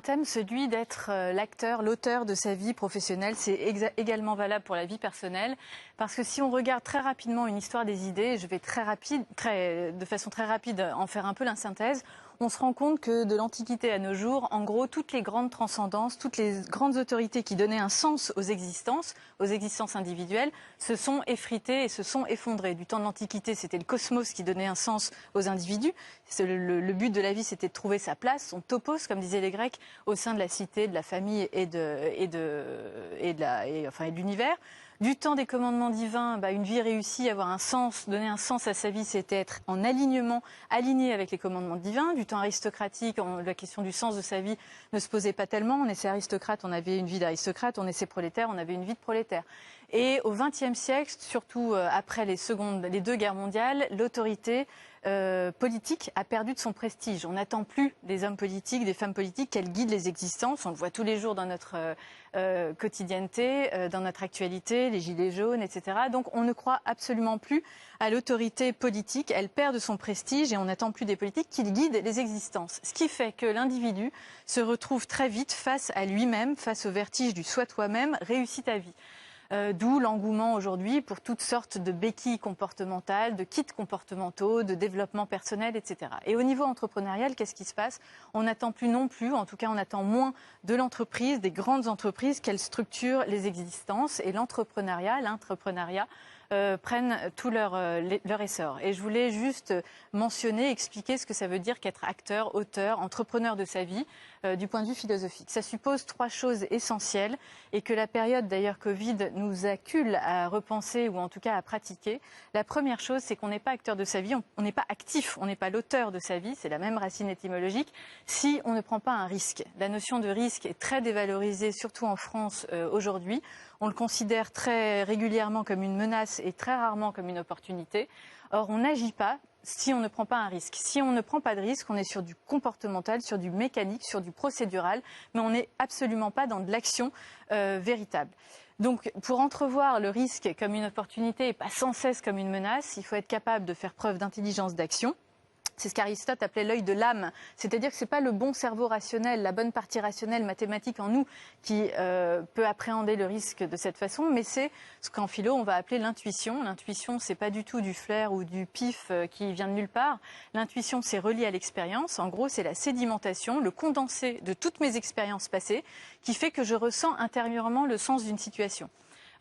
Thème, celui d'être l'acteur, l'auteur de sa vie professionnelle, c'est également valable pour la vie personnelle, parce que si on regarde très rapidement une histoire des idées, je vais de façon très rapide en faire un peu la synthèse, on se rend compte que de l'Antiquité à nos jours, en gros, toutes les grandes transcendances, toutes les grandes autorités qui donnaient un sens aux existences individuelles, se sont effritées et se sont effondrées. Du temps de l'Antiquité, c'était le cosmos qui donnait un sens aux individus. Le but de la vie, c'était de trouver sa place, son topos, comme disaient les Grecs, au sein de la cité, de la famille et de l'univers. Du temps des commandements divins, une vie réussie, avoir un sens, donner un sens à sa vie, c'était être en alignement, aligné avec les commandements divins. Du temps aristocratique, la question du sens de sa vie ne se posait pas tellement. On naissait aristocrate, on avait une vie d'aristocrate. On naissait prolétaire, on avait une vie de prolétaire. Et au XXe siècle, surtout après les deux guerres mondiales, l'autorité politique a perdu de son prestige. On n'attend plus des hommes politiques, des femmes politiques qu'elles guident les existences. On le voit tous les jours dans notre quotidienneté, dans notre actualité, les gilets jaunes, etc. Donc on ne croit absolument plus à l'autorité politique. Elle perd de son prestige et on n'attend plus des politiques qu'ils guident les existences. Ce qui fait que l'individu se retrouve très vite face à lui-même, face au vertige du soi toi-même, réussit ta vie. D'où l'engouement aujourd'hui pour toutes sortes de béquilles comportementales, de kits comportementaux, de développement personnel, etc. Et au niveau entrepreneurial, qu'est-ce qui se passe? On n'attend plus non plus, en tout cas on attend moins de l'entreprise, des grandes entreprises, qu'elles structurent les existences. Et l'intrapreneuriat prennent tout leur essor. Et je voulais juste mentionner, expliquer ce que ça veut dire qu'être acteur, auteur, entrepreneur de sa vie du point de vue philosophique. Ça suppose 3 choses essentielles et que la période d'ailleurs Covid nous accule à repenser ou en tout cas à pratiquer. La première chose, c'est qu'on n'est pas acteur de sa vie, on n'est pas actif, on n'est pas l'auteur de sa vie, c'est la même racine étymologique, si on ne prend pas un risque. La notion de risque est très dévalorisée, surtout en France aujourd'hui. On le considère très régulièrement comme une menace et très rarement comme une opportunité. Or, on n'agit pas si on ne prend pas un risque. Si on ne prend pas de risque, on est sur du comportemental, sur du mécanique, sur du procédural, mais on n'est absolument pas dans de l'action véritable. Donc, pour entrevoir le risque comme une opportunité et pas sans cesse comme une menace, il faut être capable de faire preuve d'intelligence d'action. C'est ce qu'Aristote appelait l'œil de l'âme, c'est-à-dire que ce n'est pas le bon cerveau rationnel, la bonne partie rationnelle mathématique en nous qui peut appréhender le risque de cette façon, mais c'est ce qu'en philo on va appeler l'intuition. L'intuition, c'est pas du tout du flair ou du pif qui vient de nulle part. L'intuition, c'est relié à l'expérience. En gros, c'est la sédimentation, le condensé de toutes mes expériences passées qui fait que je ressens intérieurement le sens d'une situation.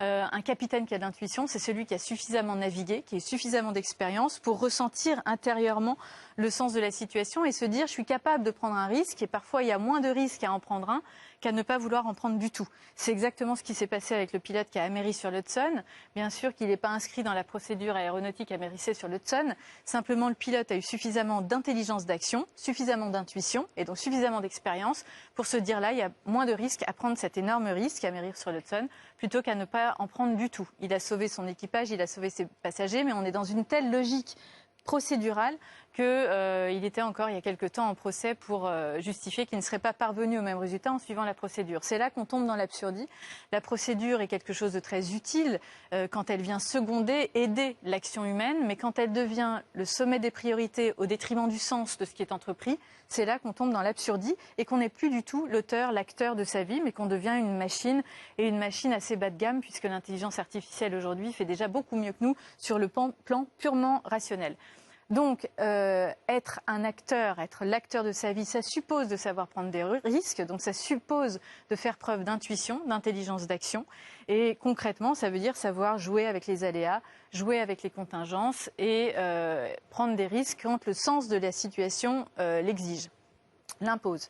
Un capitaine qui a de l'intuition, c'est celui qui a suffisamment navigué, qui a suffisamment d'expérience pour ressentir intérieurement le sens de la situation et se dire je suis capable de prendre un risque et parfois il y a moins de risques à en prendre un qu'à ne pas vouloir en prendre du tout. C'est exactement ce qui s'est passé avec le pilote qui a améri sur l'Hudson. Bien sûr qu'il n'est pas inscrit dans la procédure aéronautique amérissée sur l'Hudson. Simplement, le pilote a eu suffisamment d'intelligence d'action, suffisamment d'intuition et donc suffisamment d'expérience pour se dire là, il y a moins de risques à prendre cet énorme risque, amérir sur l'Hudson, plutôt qu'à ne pas en prendre du tout. Il a sauvé son équipage, il a sauvé ses passagers, mais on est dans une telle logique procédurale qu'il était encore il y a quelque temps en procès pour justifier qu'il ne serait pas parvenu au même résultat en suivant la procédure. C'est là qu'on tombe dans l'absurdie. La procédure est quelque chose de très utile quand elle vient seconder, aider l'action humaine, mais quand elle devient le sommet des priorités au détriment du sens de ce qui est entrepris, c'est là qu'on tombe dans l'absurdie et qu'on n'est plus du tout l'auteur, l'acteur de sa vie, mais qu'on devient une machine, et une machine assez bas de gamme, puisque l'intelligence artificielle aujourd'hui fait déjà beaucoup mieux que nous sur le plan purement rationnel. Donc, être un acteur, être l'acteur de sa vie, ça suppose de savoir prendre des risques, donc ça suppose de faire preuve d'intuition, d'intelligence d'action. Et concrètement, ça veut dire savoir jouer avec les aléas, jouer avec les contingences et prendre des risques quand le sens de la situation l'exige, l'impose.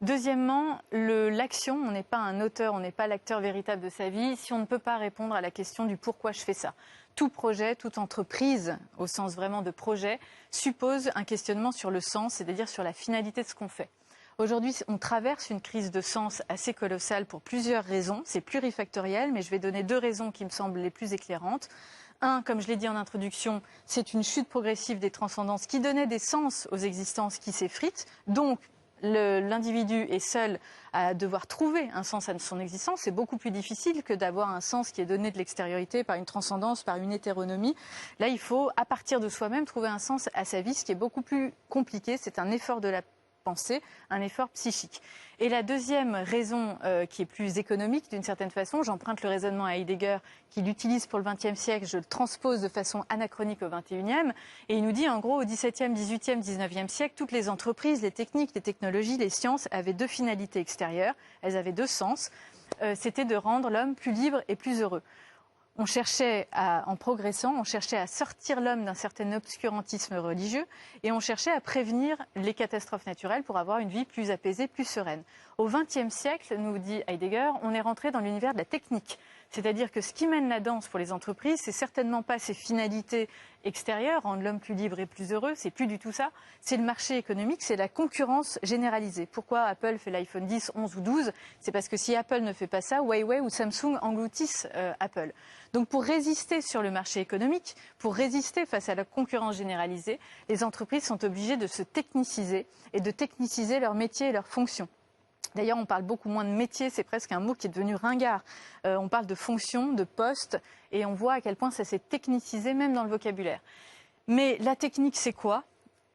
Deuxièmement, l'action, on n'est pas un auteur, on n'est pas l'acteur véritable de sa vie si on ne peut pas répondre à la question du pourquoi je fais ça. Tout projet, toute entreprise, au sens vraiment de projet, suppose un questionnement sur le sens, c'est-à-dire sur la finalité de ce qu'on fait. Aujourd'hui, on traverse une crise de sens assez colossale pour plusieurs raisons. C'est plurifactoriel, mais je vais donner 2 raisons qui me semblent les plus éclairantes. Un, comme je l'ai dit en introduction, c'est une chute progressive des transcendances qui donnait des sens aux existences qui s'effritent. Donc, l'individu est seul à devoir trouver un sens à son existence. C'est beaucoup plus difficile que d'avoir un sens qui est donné de l'extériorité par une transcendance, par une hétéronomie. Là, il faut, à partir de soi-même, trouver un sens à sa vie, ce qui est beaucoup plus compliqué. C'est un effort de la pensée, un effort psychique. Et la deuxième raison qui est plus économique d'une certaine façon, j'emprunte le raisonnement à Heidegger qui l'utilise pour le XXe siècle, je le transpose de façon anachronique au XXIe, et il nous dit en gros au XVIIe, XVIIIe, XIXe siècle, toutes les entreprises, les techniques, les technologies, les sciences avaient deux finalités extérieures, elles avaient deux sens, c'était de rendre l'homme plus libre et plus heureux. On cherchait en progressant, on cherchait à sortir l'homme d'un certain obscurantisme religieux et on cherchait à prévenir les catastrophes naturelles pour avoir une vie plus apaisée, plus sereine. Au XXe siècle, nous dit Heidegger, on est rentré dans l'univers de la technique. C'est-à-dire que ce qui mène la danse pour les entreprises, c'est certainement pas ses finalités extérieures, rendre l'homme plus libre et plus heureux, c'est plus du tout ça. C'est le marché économique, c'est la concurrence généralisée. Pourquoi Apple fait l'iPhone 10, 11 ou 12 ? C'est parce que si Apple ne fait pas ça, Huawei ou Samsung engloutissent Apple. Donc pour résister sur le marché économique, pour résister face à la concurrence généralisée, les entreprises sont obligées de se techniciser et de techniciser leur métier et leurs fonctions. D'ailleurs, on parle beaucoup moins de métier, c'est presque un mot qui est devenu ringard. On parle de fonction, de poste, et on voit à quel point ça s'est technicisé, même dans le vocabulaire. Mais la technique, c'est quoi ?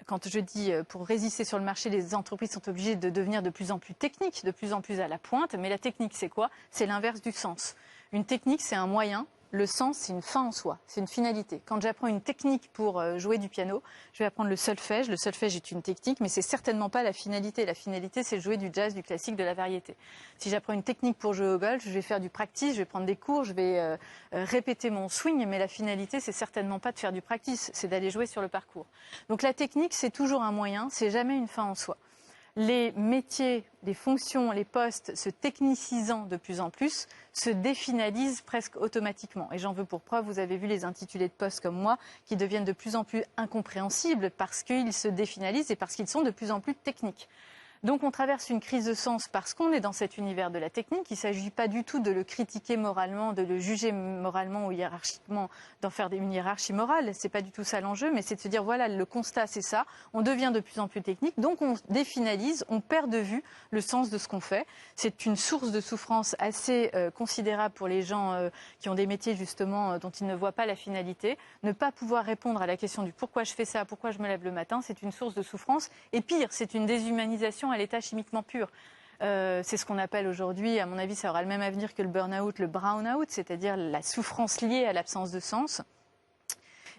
Quand je dis pour résister sur le marché, les entreprises sont obligées de devenir de plus en plus techniques, de plus en plus à la pointe. Mais la technique, c'est quoi ? C'est l'inverse du sens. Une technique, c'est un moyen. Le sens, c'est une fin en soi, c'est une finalité. Quand j'apprends une technique pour jouer du piano, je vais apprendre le solfège. Le solfège est une technique, mais c'est certainement pas la finalité. La finalité, c'est jouer du jazz, du classique, de la variété. Si j'apprends une technique pour jouer au golf, je vais faire du practice, je vais prendre des cours, je vais répéter mon swing, mais la finalité, c'est certainement pas de faire du practice, c'est d'aller jouer sur le parcours. Donc la technique, c'est toujours un moyen, c'est jamais une fin en soi. Les métiers, les fonctions, les postes se technicisant de plus en plus se définalisent presque automatiquement. Et j'en veux pour preuve, vous avez vu les intitulés de postes comme moi qui deviennent de plus en plus incompréhensibles parce qu'ils se définalisent et parce qu'ils sont de plus en plus techniques. Donc on traverse une crise de sens parce qu'on est dans cet univers de la technique. Il ne s'agit pas du tout de le critiquer moralement, de le juger moralement ou hiérarchiquement, d'en faire une hiérarchie morale. Ce n'est pas du tout ça l'enjeu, mais c'est de se dire voilà, le constat c'est ça, on devient de plus en plus technique, donc on définalise, on perd de vue le sens de ce qu'on fait. C'est une source de souffrance assez considérable pour les gens qui ont des métiers justement dont ils ne voient pas la finalité. Ne pas pouvoir répondre à la question du pourquoi je fais ça, pourquoi je me lève le matin, c'est une source de souffrance. Et pire, c'est une déshumanisation à l'état chimiquement pur. C'est ce qu'on appelle aujourd'hui, à mon avis, ça aura le même avenir que le burn-out, le brown-out, c'est-à-dire la souffrance liée à l'absence de sens.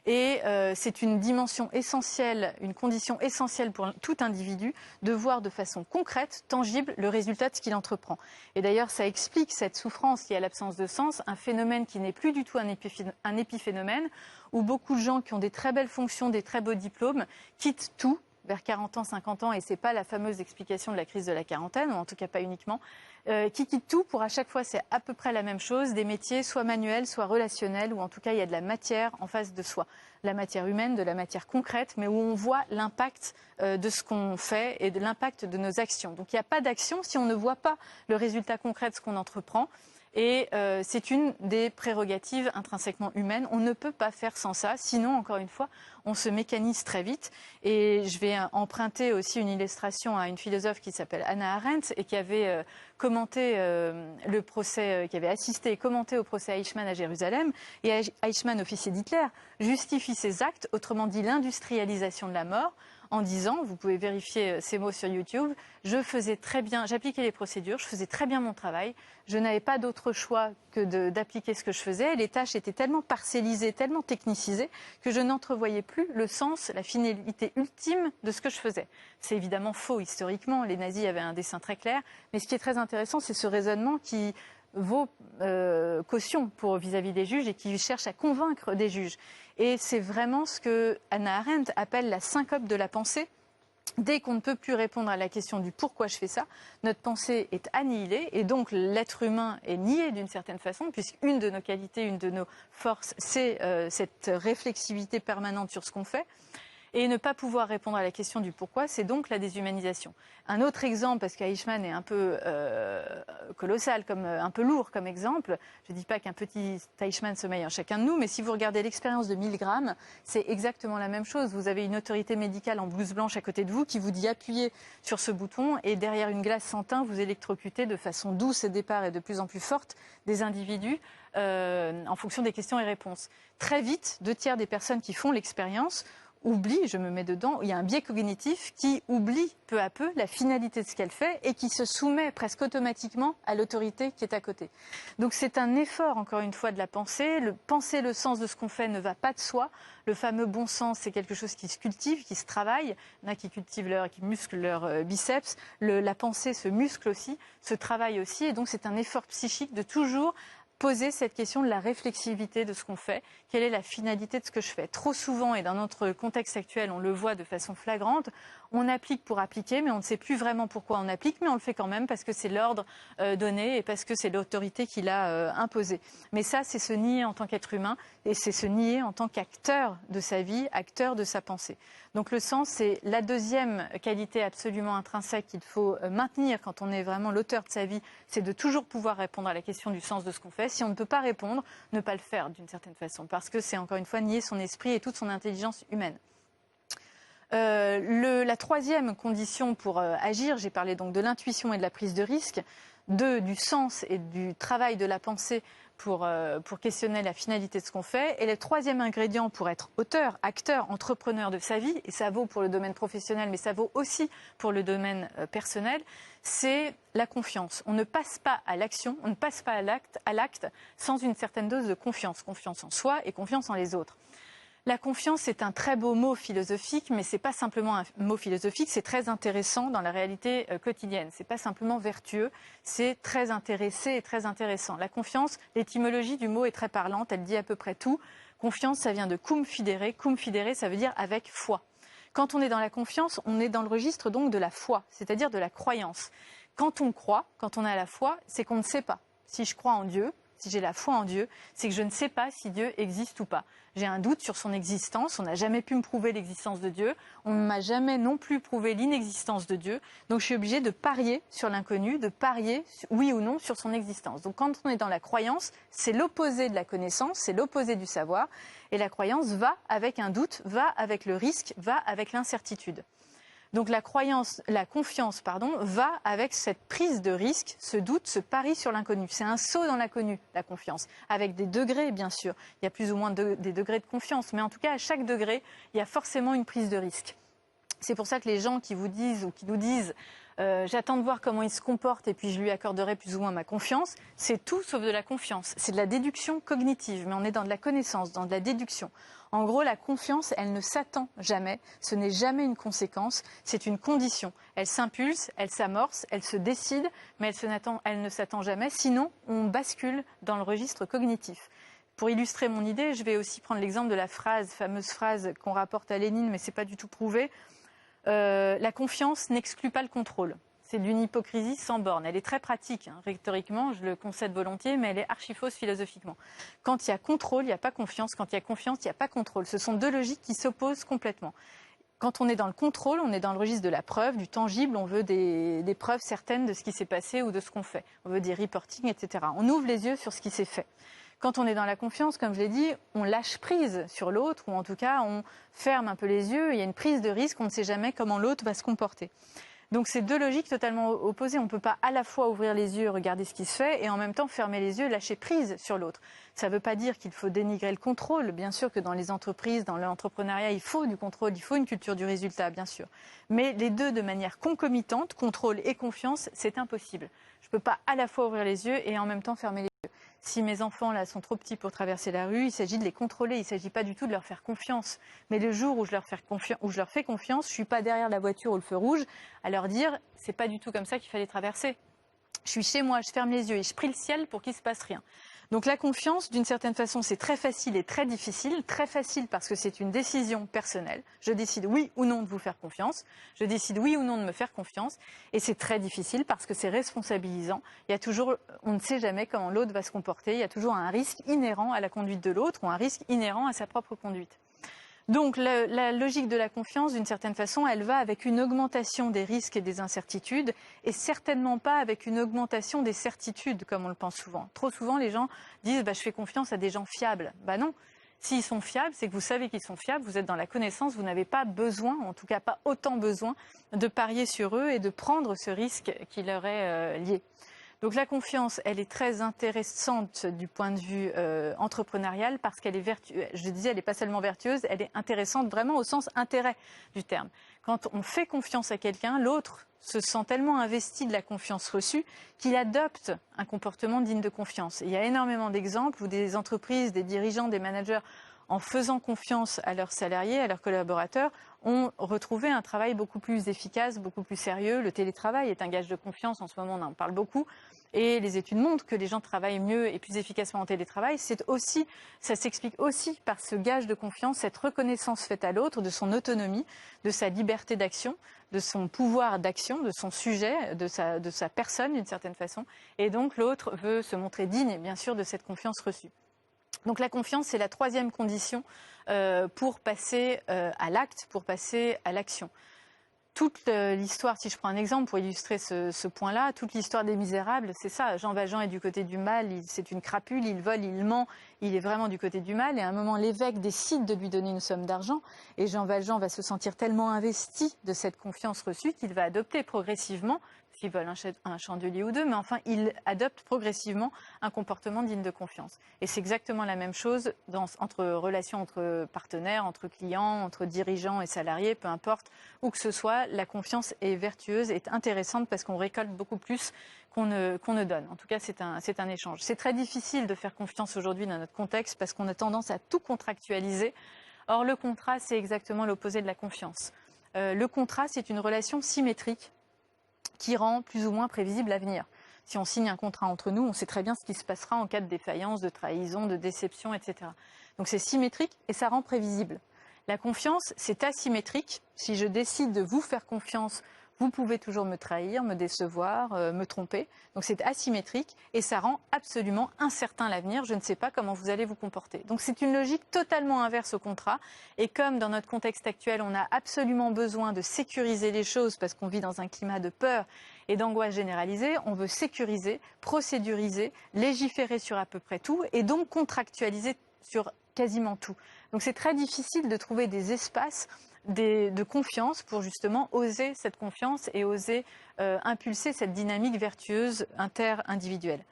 Et c'est une dimension essentielle, une condition essentielle pour tout individu de voir de façon concrète, tangible, le résultat de ce qu'il entreprend. Et d'ailleurs, ça explique cette souffrance liée à l'absence de sens, un phénomène qui n'est plus du tout un épiphénomène, où beaucoup de gens qui ont des très belles fonctions, des très beaux diplômes, quittent tout vers 40 ans, 50 ans, et ce n'est pas la fameuse explication de la crise de la quarantaine, ou en tout cas pas uniquement, qui quittent tout pour à chaque fois, c'est à peu près la même chose, des métiers soit manuels, soit relationnels, ou en tout cas il y a de la matière en face de soi. La matière humaine, de la matière concrète, mais où on voit l'impact de ce qu'on fait et de l'impact de nos actions. Donc il n'y a pas d'action si on ne voit pas le résultat concret de ce qu'on entreprend. Et c'est une des prérogatives intrinsèquement humaines. On ne peut pas faire sans ça, sinon, encore une fois, on se mécanise très vite. Et je vais emprunter aussi une illustration à une philosophe qui s'appelle Hannah Arendt et qui avait commenté le procès, qui avait assisté et commenté au procès Eichmann à Jérusalem. Et Eichmann, officier d'Hitler, justifie ses actes, autrement dit l'industrialisation de la mort, en disant, vous pouvez vérifier ces mots sur YouTube, je faisais très bien, j'appliquais les procédures, je faisais très bien mon travail, je n'avais pas d'autre choix que d'appliquer ce que je faisais, et les tâches étaient tellement parcellisées, tellement technicisées, que je n'entrevoyais plus le sens, la finalité ultime de ce que je faisais. C'est évidemment faux historiquement, les nazis avaient un dessein très clair, mais ce qui est très intéressant, c'est ce raisonnement qui vaut caution pour vis-à-vis des juges et qui cherche à convaincre des juges. Et c'est vraiment ce que Hannah Arendt appelle la syncope de la pensée. Dès qu'on ne peut plus répondre à la question du pourquoi je fais ça, notre pensée est annihilée et donc l'être humain est nié d'une certaine façon, puisqu'une de nos qualités, une de nos forces, c'est cette réflexivité permanente sur ce qu'on fait. Et ne pas pouvoir répondre à la question du pourquoi, c'est donc la déshumanisation. Un autre exemple, parce qu'Eichmann est un peu colossal, un peu lourd comme exemple, je ne dis pas qu'un petit Eichmann sommeille en chacun de nous, mais si vous regardez l'expérience de Milgram, c'est exactement la même chose. Vous avez une autorité médicale en blouse blanche à côté de vous qui vous dit appuyez sur ce bouton et derrière une glace sans teint, vous électrocutez de façon douce et départ et de plus en plus forte des individus en fonction des questions et réponses. Très vite, 2 tiers des personnes qui font l'expérience oublie, je me mets dedans, il y a un biais cognitif qui oublie peu à peu la finalité de ce qu'elle fait et qui se soumet presque automatiquement à l'autorité qui est à côté. Donc c'est un effort, encore une fois, de la pensée. Penser le sens de ce qu'on fait ne va pas de soi. Le fameux bon sens, c'est quelque chose qui se cultive, qui se travaille. Il y en a qui qui musclent leur biceps. La pensée se muscle aussi, se travaille aussi. Et donc c'est un effort psychique de toujours poser cette question de la réflexivité de ce qu'on fait. Quelle est la finalité de ce que je fais? Trop souvent, et dans notre contexte actuel, on le voit de façon flagrante, on applique pour appliquer, mais on ne sait plus vraiment pourquoi on applique, mais on le fait quand même parce que c'est l'ordre donné et parce que c'est l'autorité qui l'a imposé. Mais ça, c'est se nier en tant qu'être humain et c'est se nier en tant qu'acteur de sa vie, acteur de sa pensée. Donc le sens, c'est la deuxième qualité absolument intrinsèque qu'il faut maintenir quand on est vraiment l'auteur de sa vie, c'est de toujours pouvoir répondre à la question du sens de ce qu'on fait. Si on ne peut pas répondre, ne pas le faire d'une certaine façon, parce que c'est encore une fois nier son esprit et toute son intelligence humaine. La troisième condition pour agir, j'ai parlé donc de l'intuition et de la prise de risque, du sens et du travail de la pensée pour questionner la finalité de ce qu'on fait. Et le troisième ingrédient pour être auteur, acteur, entrepreneur de sa vie, et ça vaut pour le domaine professionnel, mais ça vaut aussi pour le domaine personnel, c'est la confiance. On ne passe pas à l'action, on ne passe pas à l'acte sans une certaine dose de confiance. Confiance en soi et confiance en les autres. La confiance, c'est un très beau mot philosophique, mais ce n'est pas simplement un mot philosophique, c'est très intéressant dans la réalité quotidienne. Ce n'est pas simplement vertueux, c'est très intéressé et très intéressant. La confiance, l'étymologie du mot est très parlante, elle dit à peu près tout. Confiance, ça vient de cum fidere. Cum fidere, ça veut dire avec foi. Quand on est dans la confiance, on est dans le registre donc de la foi, c'est-à-dire de la croyance. Quand on croit, quand on a la foi, c'est qu'on ne sait pas. Si je crois en Dieu, si j'ai la foi en Dieu, c'est que je ne sais pas si Dieu existe ou pas. J'ai un doute sur son existence, on n'a jamais pu me prouver l'existence de Dieu, on ne m'a jamais non plus prouvé l'inexistence de Dieu, donc je suis obligée de parier sur l'inconnu, de parier, oui ou non, sur son existence. Donc quand on est dans la croyance, c'est l'opposé de la connaissance, c'est l'opposé du savoir, et la croyance va avec un doute, va avec le risque, va avec l'incertitude. Donc la confiance, va avec cette prise de risque, ce doute, ce pari sur l'inconnu. C'est un saut dans l'inconnu, la confiance, avec des degrés, bien sûr. Il y a plus ou moins des degrés de confiance, mais en tout cas, à chaque degré, il y a forcément une prise de risque. C'est pour ça que les gens qui vous disent ou qui nous disent j'attends de voir comment il se comporte et puis je lui accorderai plus ou moins ma confiance, c'est tout sauf de la confiance. C'est de la déduction cognitive, mais on est dans de la connaissance, dans de la déduction. En gros, la confiance, elle ne s'attend jamais, ce n'est jamais une conséquence, c'est une condition. Elle s'impulse, elle s'amorce, elle se décide, mais elle ne s'attend jamais, sinon on bascule dans le registre cognitif. Pour illustrer mon idée, je vais aussi prendre l'exemple de la fameuse phrase qu'on rapporte à Lénine, mais ce n'est pas du tout prouvé. La confiance n'exclut pas le contrôle. C'est d'une hypocrisie sans borne. Elle est très pratique, rhétoriquement, je le concède volontiers, mais elle est archi-fausse philosophiquement. Quand il y a contrôle, il n'y a pas confiance. Quand il y a confiance, il n'y a pas contrôle. Ce sont deux logiques qui s'opposent complètement. Quand on est dans le contrôle, on est dans le registre de la preuve, du tangible, on veut des preuves certaines de ce qui s'est passé ou de ce qu'on fait. On veut des reportings, etc. On ouvre les yeux sur ce qui s'est fait. Quand on est dans la confiance, comme je l'ai dit, on lâche prise sur l'autre, ou en tout cas, on ferme un peu les yeux, il y a une prise de risque, on ne sait jamais comment l'autre va se comporter. Donc c'est deux logiques totalement opposées. On ne peut pas à la fois ouvrir les yeux, regarder ce qui se fait, et en même temps fermer les yeux, lâcher prise sur l'autre. Ça ne veut pas dire qu'il faut dénigrer le contrôle. Bien sûr que dans les entreprises, dans l'entrepreneuriat, il faut du contrôle, il faut une culture du résultat, bien sûr. Mais les deux de manière concomitante, contrôle et confiance, c'est impossible. Je ne peux pas à la fois ouvrir les yeux et en même temps fermer les yeux. Si mes enfants là sont trop petits pour traverser la rue, il s'agit de les contrôler, il ne s'agit pas du tout de leur faire confiance. Mais le jour où je leur fais confiance, je ne suis pas derrière la voiture ou le feu rouge à leur dire « c'est pas du tout comme ça qu'il fallait traverser ». Je suis chez moi, je ferme les yeux et je prie le ciel pour qu'il ne se passe rien. Donc la confiance, d'une certaine façon, c'est très facile et très difficile. Très facile parce que c'est une décision personnelle. Je décide oui ou non de vous faire confiance. Je décide oui ou non de me faire confiance. Et c'est très difficile parce que c'est responsabilisant. Il y a toujours, on ne sait jamais comment l'autre va se comporter. Il y a toujours un risque inhérent à la conduite de l'autre ou un risque inhérent à sa propre conduite. Donc la logique de la confiance, d'une certaine façon, elle va avec une augmentation des risques et des incertitudes et certainement pas avec une augmentation des certitudes, comme on le pense souvent. Trop souvent, les gens disent je fais confiance à des gens fiables. Non, s'ils sont fiables, c'est que vous savez qu'ils sont fiables, vous êtes dans la connaissance, vous n'avez pas besoin, en tout cas pas autant besoin, de parier sur eux et de prendre ce risque qui leur est lié. Donc la confiance, elle est très intéressante du point de vue entrepreneurial parce qu'elle est vertueuse. Je disais, elle n'est pas seulement vertueuse, elle est intéressante vraiment au sens intérêt du terme. Quand on fait confiance à quelqu'un, l'autre se sent tellement investi de la confiance reçue qu'il adopte un comportement digne de confiance. Il y a énormément d'exemples où des entreprises, des dirigeants, des managers, en faisant confiance à leurs salariés, à leurs collaborateurs, ont retrouvé un travail beaucoup plus efficace, beaucoup plus sérieux. Le télétravail est un gage de confiance, en ce moment on en parle beaucoup. Et les études montrent que les gens travaillent mieux et plus efficacement en télétravail. Ça s'explique aussi par ce gage de confiance, cette reconnaissance faite à l'autre de son autonomie, de sa liberté d'action, de son pouvoir d'action, de son sujet, de sa personne d'une certaine façon. Et donc l'autre veut se montrer digne, bien sûr, de cette confiance reçue. Donc la confiance, c'est la troisième condition pour passer à l'acte, pour passer à l'action. Toute l'histoire, si je prends un exemple pour illustrer ce point-là, toute l'histoire des Misérables, c'est ça. Jean Valjean est du côté du mal, c'est une crapule, il vole, il ment, il est vraiment du côté du mal. Et à un moment, l'évêque décide de lui donner une somme d'argent. Et Jean Valjean va se sentir tellement investi de cette confiance reçue qu'il va adopter progressivement, s'il vole un chandelier ou deux, mais enfin, il adopte progressivement un comportement digne de confiance. Et c'est exactement la même chose entre relations entre partenaires, entre clients, entre dirigeants et salariés, peu importe, où que ce soit, la confiance est vertueuse, est intéressante parce qu'on récolte beaucoup plus qu'on ne donne. En tout cas, c'est un échange. C'est très difficile de faire confiance aujourd'hui dans notre contexte parce qu'on a tendance à tout contractualiser. Or, le contrat, c'est exactement l'opposé de la confiance. Le contrat, c'est une relation symétrique qui rend plus ou moins prévisible l'avenir. Si on signe un contrat entre nous, on sait très bien ce qui se passera en cas de défaillance, de trahison, de déception, etc. Donc c'est symétrique et ça rend prévisible. La confiance, c'est asymétrique. Si je décide de vous faire confiance, vous pouvez toujours me trahir, me décevoir, me tromper. Donc c'est asymétrique et ça rend absolument incertain l'avenir. Je ne sais pas comment vous allez vous comporter. Donc c'est une logique totalement inverse au contrat. Et comme dans notre contexte actuel, on a absolument besoin de sécuriser les choses parce qu'on vit dans un climat de peur et d'angoisse généralisée, on veut sécuriser, procéduriser, légiférer sur à peu près tout et donc contractualiser sur quasiment tout. Donc c'est très difficile de trouver des espaces de confiance pour justement oser cette confiance et oser impulser cette dynamique vertueuse inter-individuelle.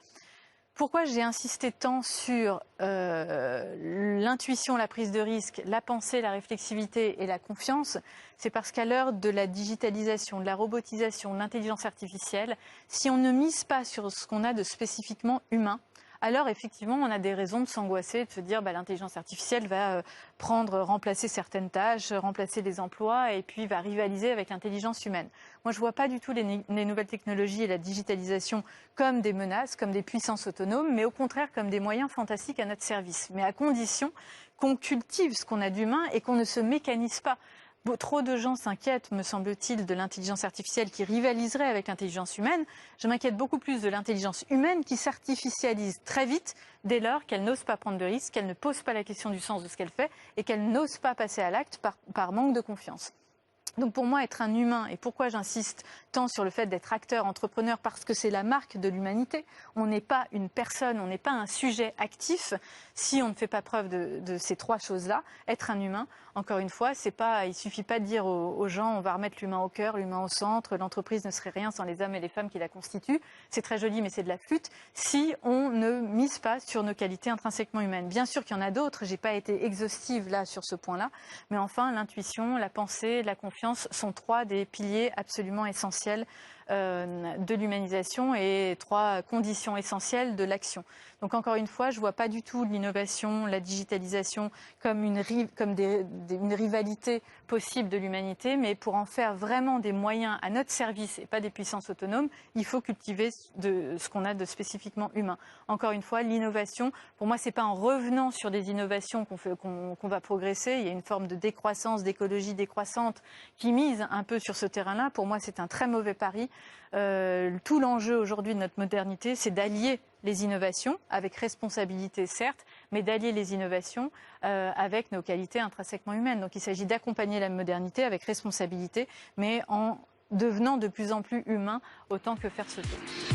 Pourquoi j'ai insisté tant sur l'intuition, la prise de risque, la pensée, la réflexivité et la confiance? C'est parce qu'à l'heure de la digitalisation, de la robotisation, de l'intelligence artificielle, si on ne mise pas sur ce qu'on a de spécifiquement humain, alors effectivement, on a des raisons de s'angoisser, de se dire l'intelligence artificielle va remplacer certaines tâches, remplacer des emplois et puis va rivaliser avec l'intelligence humaine. Moi, je ne vois pas du tout les nouvelles technologies et la digitalisation comme des menaces, comme des puissances autonomes, mais au contraire comme des moyens fantastiques à notre service. Mais à condition qu'on cultive ce qu'on a d'humain et qu'on ne se mécanise pas. Trop de gens s'inquiètent, me semble-t-il, de l'intelligence artificielle qui rivaliserait avec l'intelligence humaine. Je m'inquiète beaucoup plus de l'intelligence humaine qui s'artificialise très vite dès lors qu'elle n'ose pas prendre de risques, qu'elle ne pose pas la question du sens de ce qu'elle fait et qu'elle n'ose pas passer à l'acte par manque de confiance. Donc pour moi, être un humain, et pourquoi j'insiste tant sur le fait d'être acteur, entrepreneur, parce que c'est la marque de l'humanité. On n'est pas une personne, on n'est pas un sujet actif si on ne fait pas preuve de ces trois choses-là. Être un humain, encore une fois, il suffit pas de dire aux gens on va remettre l'humain au cœur, l'humain au centre, l'entreprise ne serait rien sans les hommes et les femmes qui la constituent. C'est très joli, mais c'est de la flûte si on ne mise pas sur nos qualités intrinsèquement humaines. Bien sûr qu'il y en a d'autres, j'ai pas été exhaustive là sur ce point-là, mais enfin l'intuition, la pensée, la confiance sont trois des piliers absolument essentiels de l'humanisation et trois conditions essentielles de l'action. Donc encore une fois, je ne vois pas du tout l'innovation, la digitalisation comme une rivalité possible de l'humanité, mais pour en faire vraiment des moyens à notre service et pas des puissances autonomes, il faut cultiver ce qu'on a de spécifiquement humain. Encore une fois, l'innovation, pour moi, ce n'est pas en revenant sur des innovations qu'on va progresser. Il y a une forme de décroissance, d'écologie décroissante qui mise un peu sur ce terrain-là. Pour moi, c'est un très mauvais pari. Tout l'enjeu aujourd'hui de notre modernité, c'est d'allier les innovations, avec responsabilité certes, mais d'allier les innovations avec nos qualités intrinsèquement humaines. Donc il s'agit d'accompagner la modernité avec responsabilité, mais en devenant de plus en plus humain autant que faire se peut.